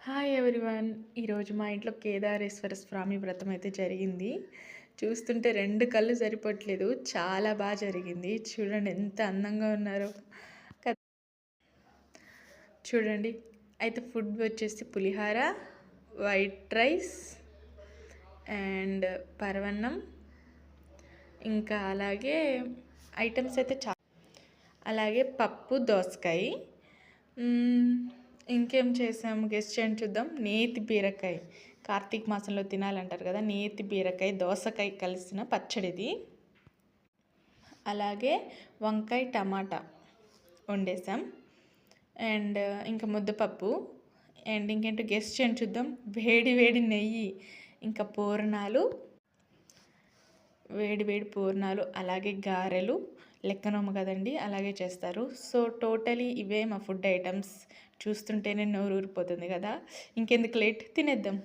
Hi everyone. ఈరోజు మా ఇంట్లో కేదారేశ్వర స్వామి వ్రతం అయితే జరిగింది. చూస్తుంటే 2 కళ్ళు సరిపోవట్లేదు. చాలా బాగా జరిగింది. చూడండి ఎంత అందంగా ఉన్నారో. క చూడండి. అయితే ఫుడ్ వచ్చేసి పులిహార, వైట్ రైస్ అండ్ పరవన్నం, ఇంకా అలాగే ఐటమ్స్ అయితే అలాగే పప్పు, దోసకాయ. ఇంకేం చేసాము గెస్ట్ చేయండి చూద్దాం. నేతి బీరకాయ, కార్తీక మాసంలో తినాలంటారు కదా, నేతి బీరకాయ దోసకాయ కలిసిన పచ్చడిది. అలాగే వంకాయ టమాటా వండేసాం. అండ్ ఇంకా ముద్దపప్పు. అండ్ ఇంకేంటో గెస్ట్ చేయండి చూద్దాం. వేడి వేడి నెయ్యి, ఇంకా పూర్ణాలు, వేడి వేడి పూర్ణాలు, అలాగే గారెలు. లెక్కనోము కదండి, అలాగే చేస్తారు. సో టోటలీ ఇవే మా ఫుడ్ ఐటమ్స్. చూస్తుంటేనే నోరు ఊరిపోతుంది కదా. ఇంకెందుకు లేట్, తినేద్దాం.